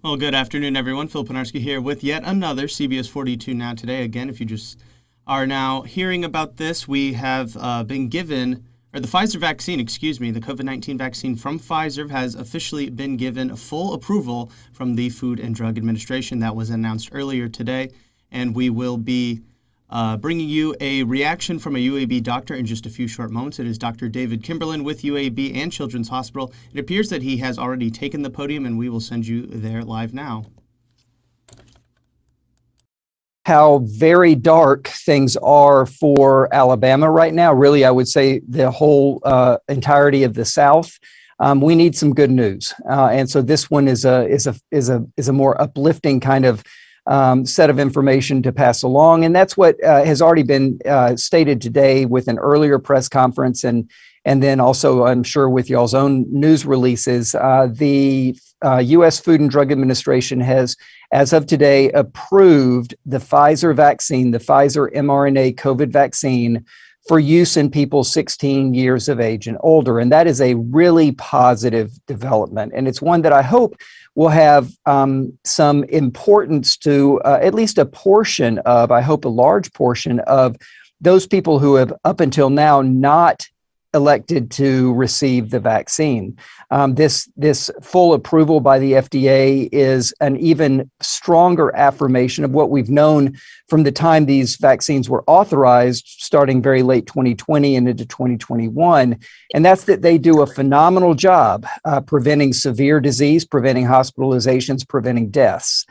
Well, good afternoon, everyone. Phil Panarski here with yet another CBS 42 Now Today. Again, if you just are now hearing about this, we have been given, or the Pfizer vaccine, the COVID-19 vaccine from Pfizer has officially been given full approval from the Food and Drug Administration. That was announced earlier today, and we will be bringing you a reaction from a UAB doctor in just a few short moments. It is Dr. David Kimberlin with UAB and Children's Hospital. It appears that he has already taken the podium, and we will send you there live now. How very dark things are for Alabama right now. Really, I would say the whole entirety of the South. We need some good news, and so this one is a more uplifting kind of set of information to pass along. And that's what has already been stated today with an earlier press conference. And then also, I'm sure with y'all's own news releases, the U.S. Food and Drug Administration has, as of today, approved the Pfizer vaccine, the Pfizer mRNA COVID vaccine, for use in people 16 years of age and older. And that is a really positive development. And it's one that I hope will have some importance to at least a portion of, I hope a large portion of those people who have up until now not elected to receive the vaccine. This full approval by the FDA is an even stronger affirmation of what we've known from the time these vaccines were authorized, starting very late 2020 and into 2021. And that's that they do a phenomenal job preventing severe disease, preventing hospitalizations, preventing deaths.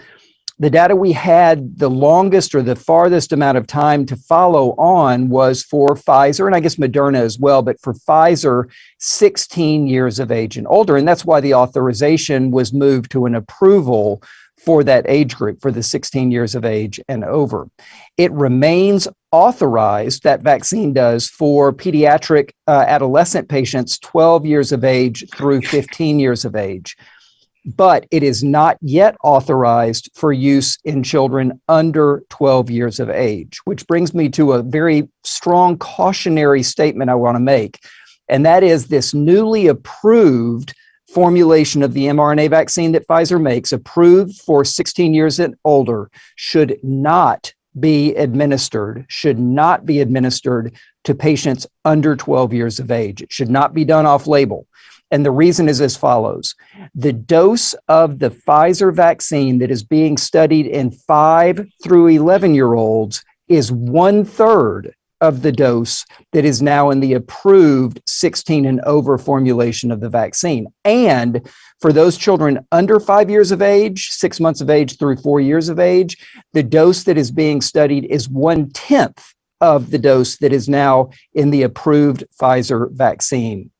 The data we had the longest or the farthest amount of time to follow on was for Pfizer, and I guess Moderna as well, but for Pfizer, 16 years of age and older. And that's why the authorization was moved to an approval for that age group, for the 16 years of age and over. It remains authorized, that vaccine does, for pediatric adolescent patients 12 years of age through 15 years of age. But it is not yet authorized for use in children under 12 years of age, which brings me to a very strong cautionary statement I want to make. And that is this newly approved formulation of the mRNA vaccine that Pfizer makes, approved for 16 years and older, should not be administered to patients under 12 years of age. It should not be done off-label. And the reason is as follows. The dose of the Pfizer vaccine that is being studied in 5 through 11-year-olds is 1/3 of the dose that is now in the approved 16 and over formulation of the vaccine. And for those children under 5 years of age, 6 months of age through 4 years of age, the dose that is being studied is 1/10 of the dose that is now in the approved Pfizer vaccine.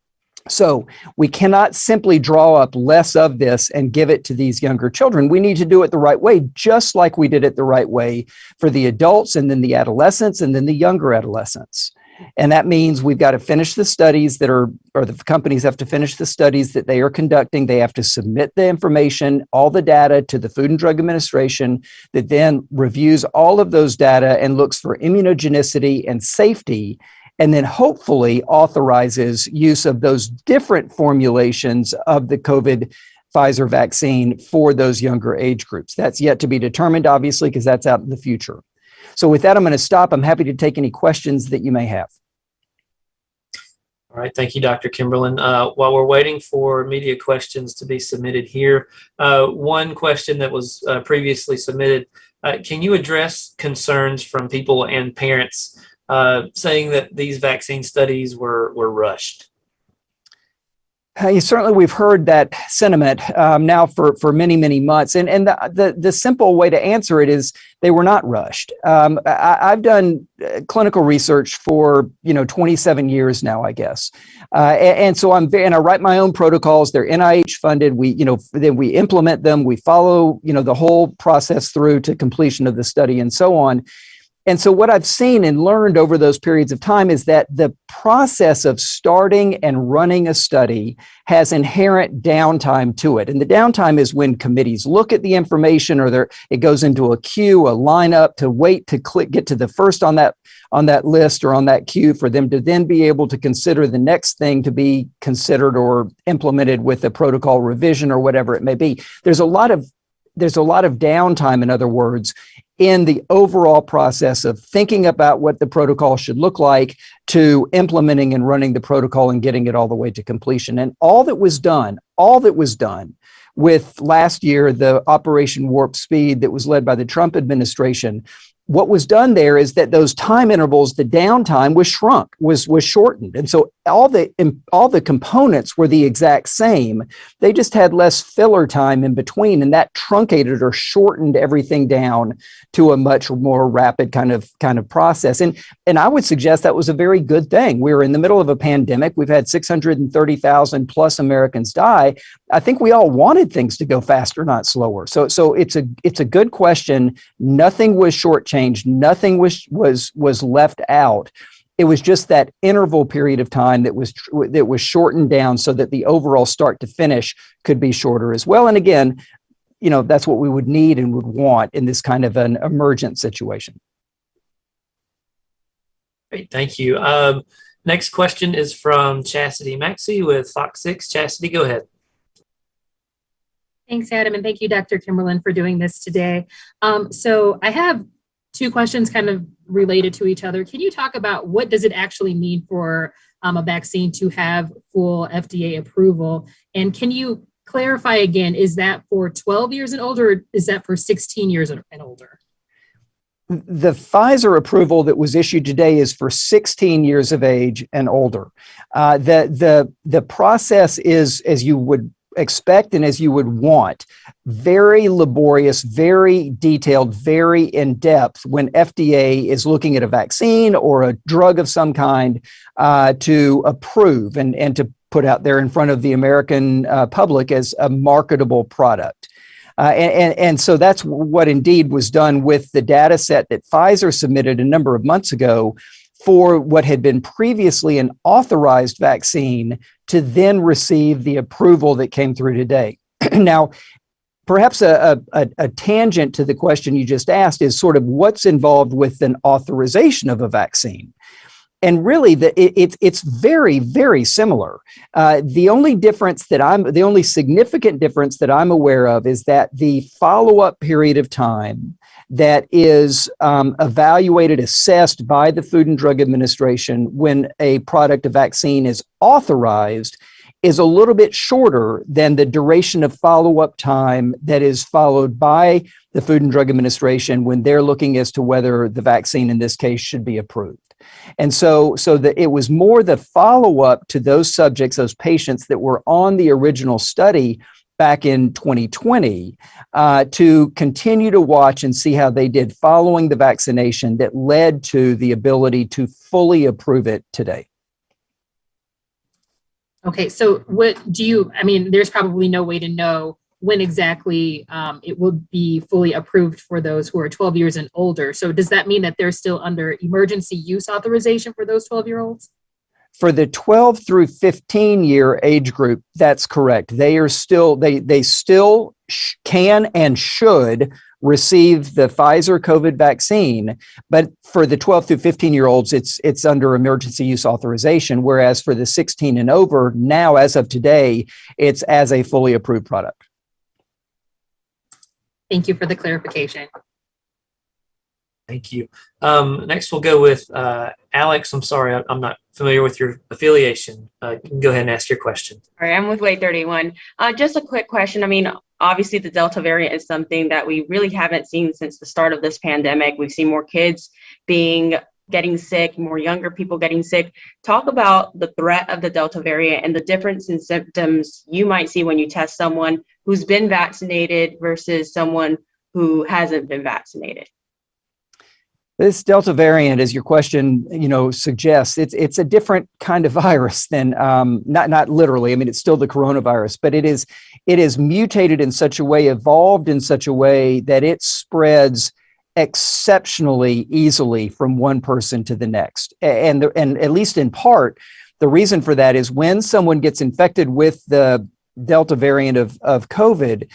So we cannot simply draw up less of this and give it to these younger children. We need to do it the right way, just like we did it the right way for the adults and then the adolescents and then the younger adolescents. And that means we've got to finish the studies or the companies have to finish the studies that they are conducting. They have to submit the information, all the data to the Food and Drug Administration that then reviews all of those data and looks for immunogenicity and safety, and then hopefully authorizes use of those different formulations of the COVID Pfizer vaccine for those younger age groups. That's yet to be determined, obviously, because that's out in the future. So with that, I'm going to stop. I'm happy to take any questions that you may have. All right. Thank you, Dr. Kimberlin. While we're waiting for media questions to be submitted here, one question that was previously submitted, can you address concerns from people and parents saying that these vaccine studies were rushed? Certainly, we've heard that sentiment now for many, many months. And the simple way to answer it is they were not rushed. I've done clinical research for 27 years now, I guess. And so I write my own protocols. They're NIH funded. Then we implement them. We follow the whole process through to completion of the study and so on. And so what I've seen and learned over those periods of time is that the process of starting and running a study has inherent downtime to it. And the downtime is when committees look at the information, or it goes into a queue, a lineup to wait to get to the first on that list or on that queue for them to then be able to consider the next thing to be considered or implemented with a protocol revision or whatever it may be. There's a lot of there's a lot of downtime, in other words, in the overall process of thinking about what the protocol should look like to implementing and running the protocol and getting it all the way to completion. And all that was done with last year, the Operation Warp Speed that was led by the Trump administration, what was done there is that those time intervals, the downtime was shortened. And so all the components were the exact same. They just had less filler time in between, and that truncated or shortened everything down to a much more rapid kind of process. And I would suggest that was a very good thing. We were in the middle of a pandemic. We've had 630,000 plus Americans die. I think we all wanted things to go faster, not slower. So it's a good question. Nothing was shortchanged. Nothing was left out. It was just that interval period of time that was shortened down so that the overall start to finish could be shorter as well. And again, that's what we would need and would want in this kind of an emergent situation. Great, thank you. Next question is from Chastity Maxey with Fox 6. Chastity, go ahead. Thanks, Adam, and thank you, Dr. Kimberlin, for doing this today. So I have two questions kind of related to each other. Can you talk about what does it actually mean for a vaccine to have full FDA approval? And can you clarify again, is that for 12 years and older, or is that for 16 years and older? The Pfizer approval that was issued today is for 16 years of age and older. The process is, as you would expect and as you would want, very laborious, very detailed, very in-depth when FDA is looking at a vaccine or a drug of some kind to approve and to put out there in front of the American public as a marketable product. And so that's what indeed was done with the data set that Pfizer submitted a number of months ago for what had been previously an authorized vaccine to then receive the approval that came through today. Now, perhaps a tangent to the question you just asked is sort of what's involved with an authorization of a vaccine. And really, it's very, very similar. The only significant difference that I'm aware of is that the follow-up period of time that is evaluated, assessed by the Food and Drug Administration when a product, a vaccine, is authorized is a little bit shorter than the duration of follow-up time that is followed by the Food and Drug Administration when they're looking as to whether the vaccine in this case should be approved. And so it was more the follow-up to those subjects, those patients that were on the original study back in 2020 to continue to watch and see how they did following the vaccination that led to the ability to fully approve it today. Okay, so there's probably no way to know when exactly it will be fully approved for those who are 12 years and older. So does that mean that they're still under emergency use authorization for those 12-year-olds? For the 12 through 15 year age group, that's correct. They still can and should receive the Pfizer COVID vaccine, but for the 12 through 15 year olds, it's under emergency use authorization, whereas for the 16 and over, now as of today, it's as a fully approved product. Thank you for the clarification. Thank you. Next, we'll go with Alex. I'm sorry, I'm not familiar with your affiliation. You can go ahead and ask your question. All right, I'm with Way 31. Just a quick question. I mean, obviously, the Delta variant is something that we really haven't seen since the start of this pandemic. We've seen more kids getting sick, more younger people getting sick. Talk about the threat of the Delta variant and the difference in symptoms you might see when you test someone who's been vaccinated versus someone who hasn't been vaccinated. This Delta variant, as your question, suggests, it's a different kind of virus than not literally. I mean, it's still the coronavirus, but it is mutated in such a way, evolved in such a way that it spreads exceptionally easily from one person to the next. And at least in part, the reason for that is when someone gets infected with the Delta variant of COVID,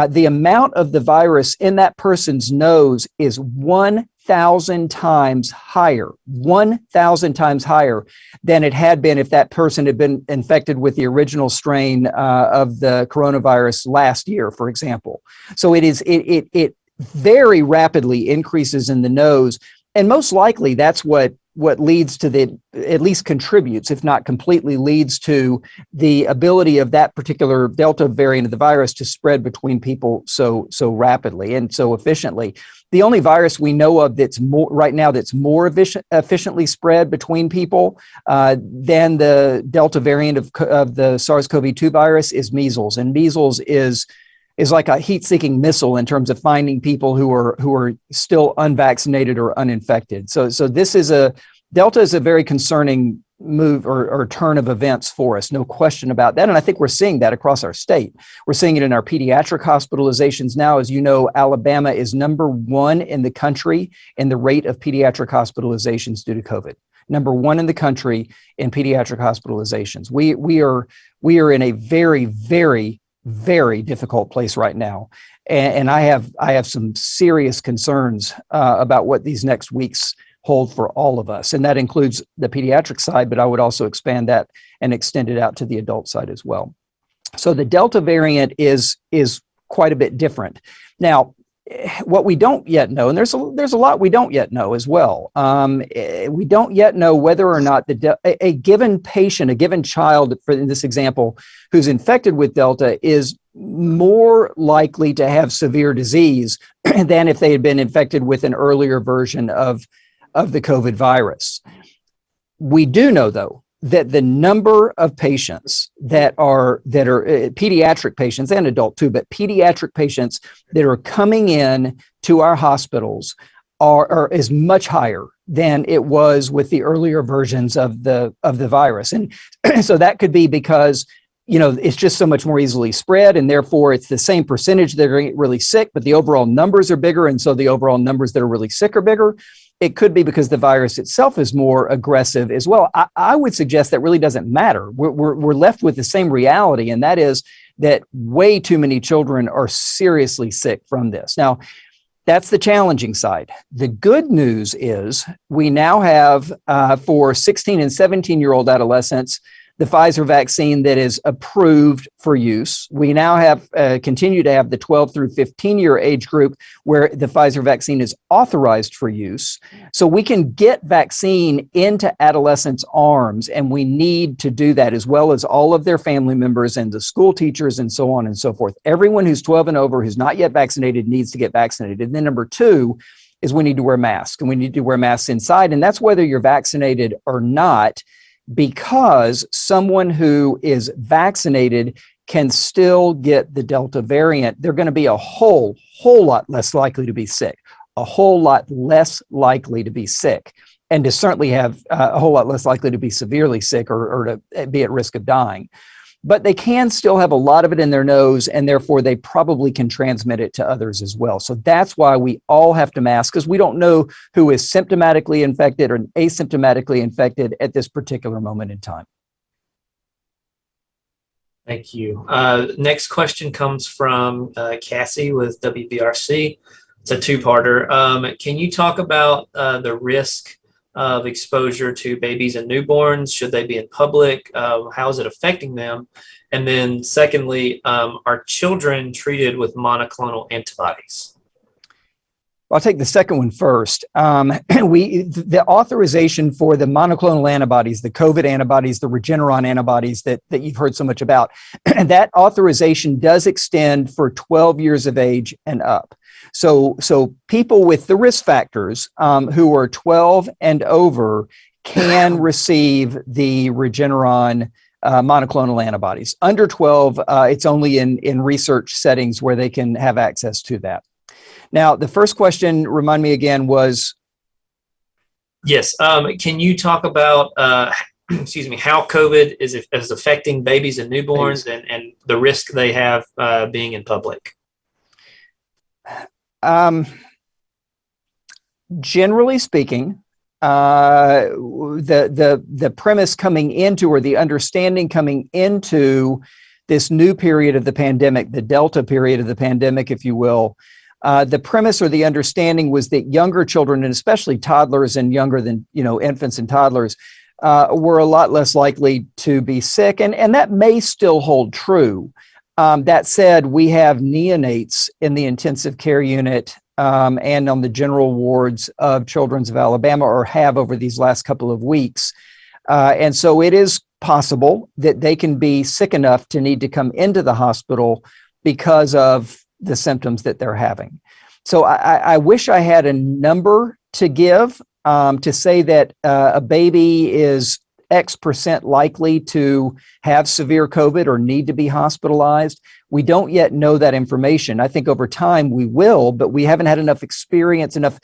the amount of the virus in that person's nose is 1,000 times higher, 1,000 times higher than it had been if that person had been infected with the original strain of the coronavirus last year, for example. So it very rapidly increases in the nose, and most likely that's what leads to at least contributes, if not completely leads to the ability of that particular Delta variant of the virus to spread between people so rapidly and so efficiently. The only virus we know of that's more right now that's more efficiently spread between people than the Delta variant of the SARS-CoV-2 virus is measles, and measles is like a heat-seeking missile in terms of finding people who are still unvaccinated or uninfected. So Delta is a very concerning move or turn of events for us, no question about that. And I think we're seeing that across our state. We're seeing it in our pediatric hospitalizations now. As you know, Alabama is number one in the country in the rate of pediatric hospitalizations due to COVID. Number one in the country in pediatric hospitalizations. We are in a very, very, very difficult place right now. And I have some serious concerns about what these next weeks hold for all of us. And that includes the pediatric side, but I would also expand that and extend it out to the adult side as well. So the Delta variant is quite a bit different. Now, what we don't yet know, and there's a lot we don't yet know as well. We don't yet know whether or not a given patient, a given child, for in this example, who's infected with Delta is more likely to have severe disease than if they had been infected with an earlier version of the COVID virus. We do know, though, that the number of patients that are pediatric patients and adult too, but pediatric patients that are coming in to our hospitals is much higher than it was with the earlier versions of the virus. And so that could be because it's just so much more easily spread, and therefore it's the same percentage that are really sick, but the overall numbers are bigger, and so the overall numbers that are really sick are bigger. It could be because the virus itself is more aggressive as well. I would suggest that really doesn't matter. We're left with the same reality, and that is that way too many children are seriously sick from this. Now, that's the challenging side. The good news is we now have for 16 and 17-year-old adolescents, the Pfizer vaccine that is approved for use. We now have continue to have the 12 through 15-year age group where the Pfizer vaccine is authorized for use. So we can get vaccine into adolescents' arms, and we need to do that, as well as all of their family members and the school teachers and so on and so forth. Everyone who's 12 and over who's not yet vaccinated needs to get vaccinated. And then number two is we need to wear masks, and we need to wear masks inside. And that's whether you're vaccinated or not, because someone who is vaccinated can still get the Delta variant. They're going to be a whole lot less likely to be sick, and to certainly have a whole lot less likely to be severely sick or to be at risk of dying. But they can still have a lot of it in their nose, and therefore they probably can transmit it to others as well. So that's why we all have to mask, because we don't know who is symptomatically infected or asymptomatically infected at this particular moment in time. Thank you. Next question comes from Cassie with WBRC. It's a two-parter. Can you talk about the risk of exposure to babies and newborns? Should they be in public? How is it affecting them? And then secondly, are children treated with monoclonal antibodies? I'll take the second one first. The authorization for the monoclonal antibodies, the COVID antibodies, the Regeneron antibodies that you've heard so much about, that authorization does extend for 12 years of age and up. So people with the risk factors who are 12 and over can receive the Regeneron monoclonal antibodies. Under 12, it's only in research settings where they can have access to that. Now, the first question, remind me again, was? Yes. Can you talk about, excuse me, how COVID is affecting babies and newborns and the risk they have being in public? Generally speaking, the premise coming into, or the understanding coming into this new period of the pandemic, the Delta period of the pandemic, if you will, the premise or the understanding was that younger children, and especially toddlers and younger than, infants and toddlers, were a lot less likely to be sick. And that may still hold true. That said, we have neonates in the intensive care unit and on the general wards of Children's of Alabama, or have over these last couple of weeks. And so it is possible that they can be sick enough to need to come into the hospital because of the symptoms that they're having. So I wish I had a number to give to say that a baby is X percent likely to have severe COVID or need to be hospitalized. We don't yet know that information. I think over time we will, but we haven't had enough experience, enough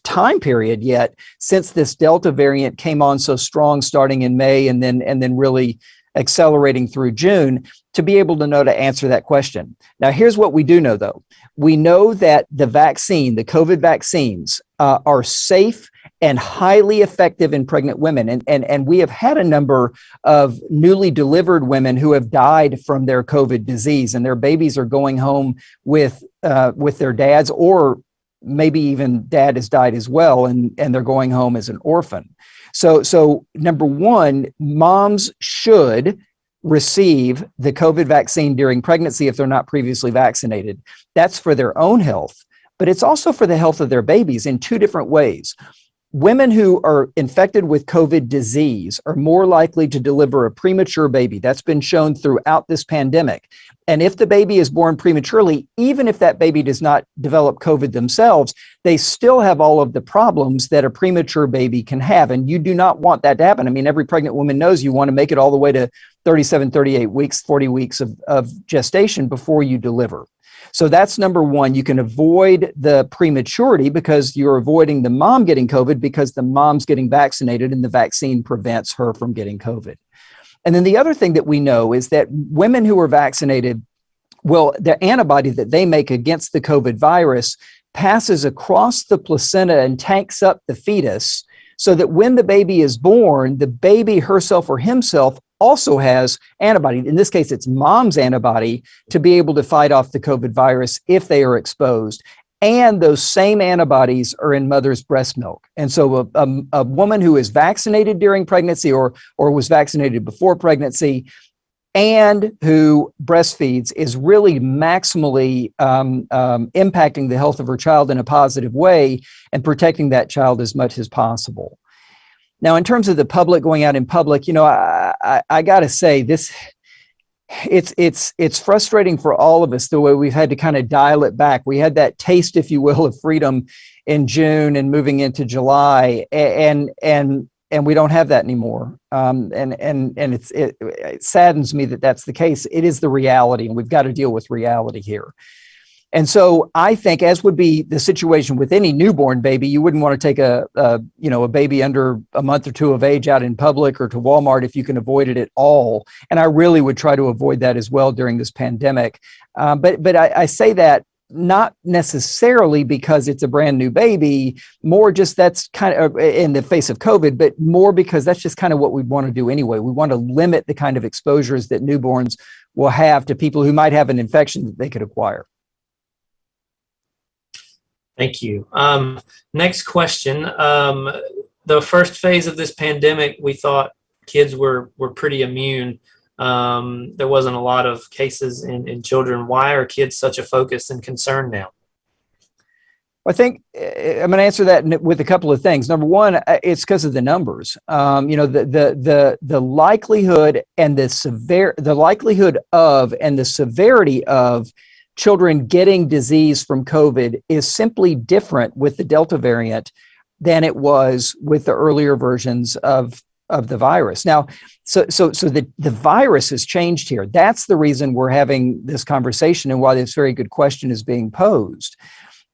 time period yet since this Delta variant came on so strong starting in May and then really accelerating through June to be able to know to answer that question. Now, here's what we do know, though. We know that the COVID vaccines are safe and highly effective in pregnant women. And we have had a number of newly delivered women who have died from their COVID disease, and their babies are going home with their dads, or maybe even dad has died as well, and they're going home as an orphan. So number one, moms should receive the COVID vaccine during pregnancy if they're not previously vaccinated. That's for their own health, but it's also for the health of their babies in two different ways. Women who are infected with COVID disease are more likely to deliver a premature baby. That's been shown throughout this pandemic. And if the baby is born prematurely, even if that baby does not develop COVID themselves, they still have all of the problems that a premature baby can have. And you do not want that to happen. I mean, every pregnant woman knows you want to make it all the way to 37, 38 weeks, 40 weeks of gestation before you deliver. So that's number one. You can avoid the prematurity because you're avoiding the mom getting COVID because the mom's getting vaccinated and the vaccine prevents her from getting COVID. And then the other thing that we know is that women who are vaccinated, well, the antibody that they make against the COVID virus passes across the placenta and tanks up the fetus so that when the baby is born, the baby herself or himself also has antibody. In this case, it's mom's antibody to be able to fight off the COVID virus if they are exposed. And those same antibodies are in mother's breast milk. And so a woman who is vaccinated during pregnancy or was vaccinated before pregnancy and who breastfeeds is really maximally impacting the health of her child in a positive way and protecting that child as much as possible. Now, in terms of the public going out in public, I got to say this, it's frustrating for all of us the way we've had to kind of dial it back. We had that taste, if you will, of freedom in June and moving into July, and we don't have that anymore. And it saddens me that that's the case. It is the reality, and we've got to deal with reality here. And so I think, as would be the situation with any newborn baby, you wouldn't want to take a baby under a month or two of age out in public or to Walmart if you can avoid it at all. And I really would try to avoid that as well during this pandemic. But I say that not necessarily because it's a brand new baby, more just that's kind of in the face of COVID, but more because that's just kind of what we want to do anyway. We want to limit the kind of exposures that newborns will have to people who might have an infection that they could acquire. Thank you. Next question. The first phase of this pandemic, we thought kids were pretty immune. There wasn't a lot of cases in children. Why are kids such a focus and concern now? I think I'm going to answer that with a couple of things. Number one, it's because of the numbers. The likelihood and the likelihood of and the severity of children getting disease from COVID is simply different with the Delta variant than it was with the earlier versions of the virus. Now, so the virus has changed here. That's the reason we're having this conversation and why this very good question is being posed.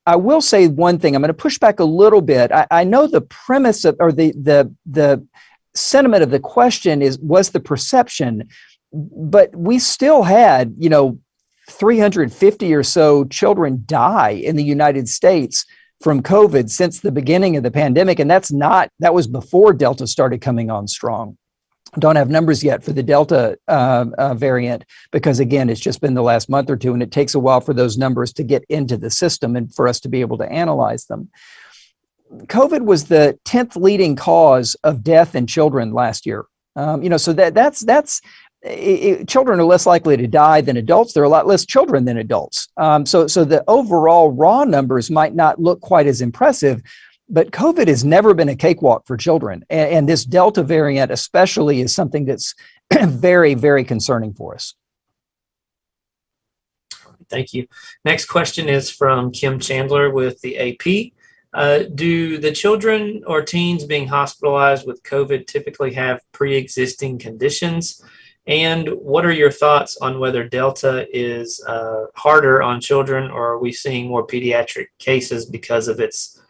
I will say one thing. I'm going to push back a little bit. I know the premise of, or the sentiment of the question was the perception, but we still had, 350 or so children die in the United States from COVID since the beginning of the pandemic. And that was before Delta started coming on strong. Don't have numbers yet for the Delta variant because, again, it's just been the last month or two, and it takes a while for those numbers to get into the system and for us to be able to analyze them. COVID was the 10th leading cause of death in children last year. So children are less likely to die than adults. There are a lot less children than adults. So the overall raw numbers might not look quite as impressive, but COVID has never been a cakewalk for children. And this Delta variant especially is something that's very, very concerning for us. Thank you. Next question is from Kim Chandler with the AP. Do the children or teens being hospitalized with COVID typically have pre-existing conditions? And what are your thoughts on whether Delta is harder on children, or are we seeing more pediatric cases because of its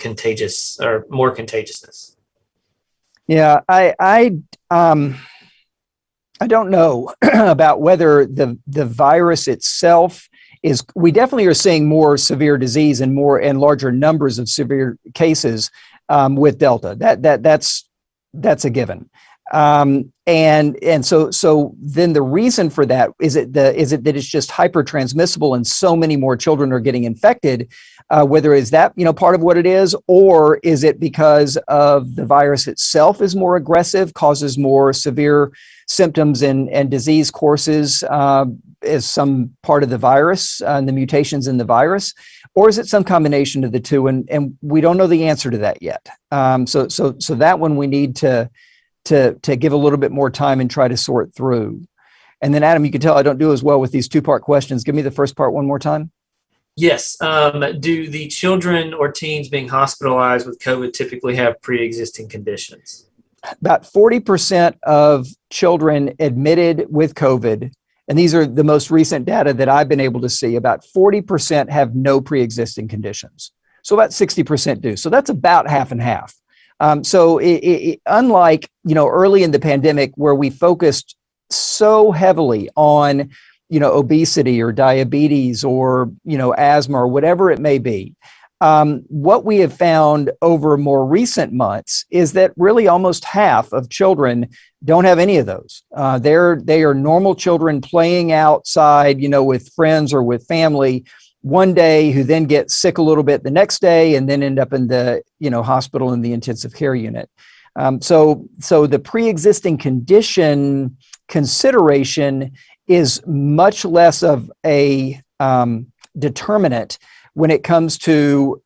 contagious or more contagiousness? Yeah, I don't know about whether the virus itself is. We definitely are seeing more severe disease and larger numbers of severe cases with Delta. That's a given. And so then the reason for that is it that it's just hyper transmissible and so many more children are getting infected, whether is that, part of what it is, or is it because of the virus itself is more aggressive, causes more severe symptoms and disease courses, as some part of the virus and the mutations in the virus, or is it some combination of the two? And we don't know the answer to that yet. So that one we need to give a little bit more time and try to sort through. And then, Adam, you can tell I don't do as well with these two-part questions. Give me the first part one more time. Yes. Do the children or teens being hospitalized with COVID typically have pre-existing conditions? About 40% of children admitted with COVID, and these are the most recent data that I've been able to see, about 40% have no pre-existing conditions. So about 60% do. So that's about half and half. So unlike, early in the pandemic where we focused so heavily on, obesity or diabetes or, asthma or whatever it may be, what we have found over more recent months is that really almost half of children don't have any of those. They are normal children playing outside, with friends or with family one day, who then get sick a little bit the next day and then end up in the hospital in the intensive care unit. So the pre-existing condition consideration is much less of a determinant when it comes to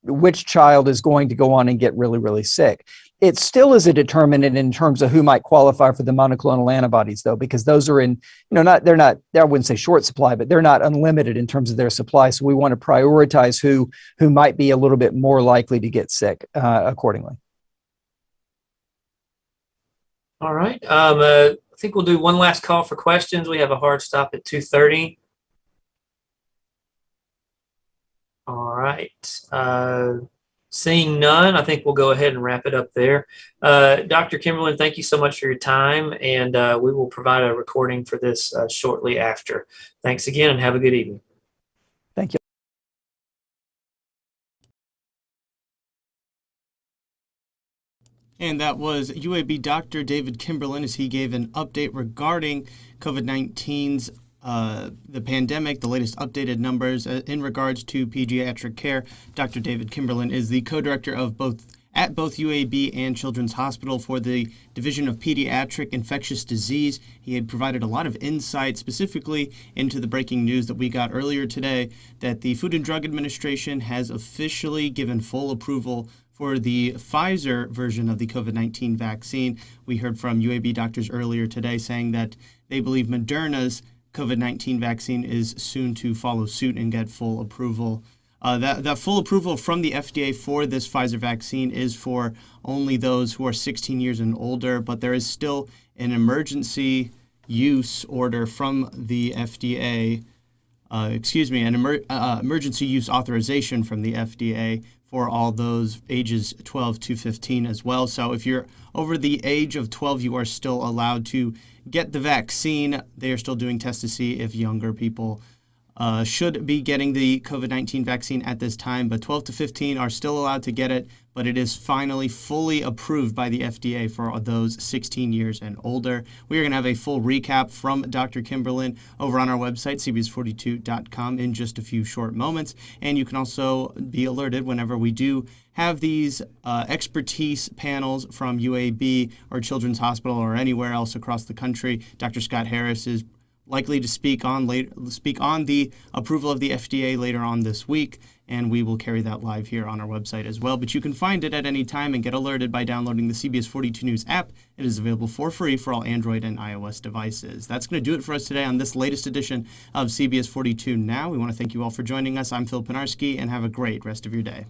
which child is going to go on and get really, really sick. It still is a determinant in terms of who might qualify for the monoclonal antibodies, though, because those are in, they're not, I wouldn't say short supply, but they're not unlimited in terms of their supply. So we want to prioritize who might be a little bit more likely to get sick accordingly. All right. I think we'll do one last call for questions. We have a hard stop at 2:30. All right. Seeing none, I think we'll go ahead and wrap it up there. Dr. Kimberlin, thank you so much for your time, and we will provide a recording for this shortly after. Thanks again, and have a good evening. Thank you. And that was UAB Dr. David Kimberlin as he gave an update regarding COVID-19's the pandemic, the latest updated numbers in regards to pediatric care. Dr. David Kimberlin is the co-director of both UAB and Children's Hospital for the Division of Pediatric Infectious Disease. He had provided a lot of insight specifically into the breaking news that we got earlier today that the Food and Drug Administration has officially given full approval for the Pfizer version of the COVID-19 vaccine. We heard from UAB doctors earlier today saying that they believe Moderna's COVID-19 vaccine is soon to follow suit and get full approval. That full approval from the FDA for this Pfizer vaccine is for only those who are 16 years and older, but there is still an emergency use order from the FDA, emergency use authorization from the FDA for all those ages 12 to 15 as well. So if you're over the age of 12, you are still allowed to get the vaccine. They are still doing tests to see if younger people should be getting the COVID-19 vaccine at this time, but 12 to 15 are still allowed to get it, but it is finally fully approved by the FDA for those 16 years and older. We are going to have a full recap from Dr. Kimberlin over on our website, cbs42.com, in just a few short moments, and you can also be alerted whenever we do have these expertise panels from UAB or Children's Hospital or anywhere else across the country. Dr. Scott Harris is likely to speak on the approval of the FDA later on this week, and we will carry that live here on our website as well. But you can find it at any time and get alerted by downloading the CBS 42 News app. It is available for free for all Android and iOS devices. That's going to do it for us today on this latest edition of CBS 42 Now. We want to thank you all for joining us. I'm Phil Pinarski, and have a great rest of your day.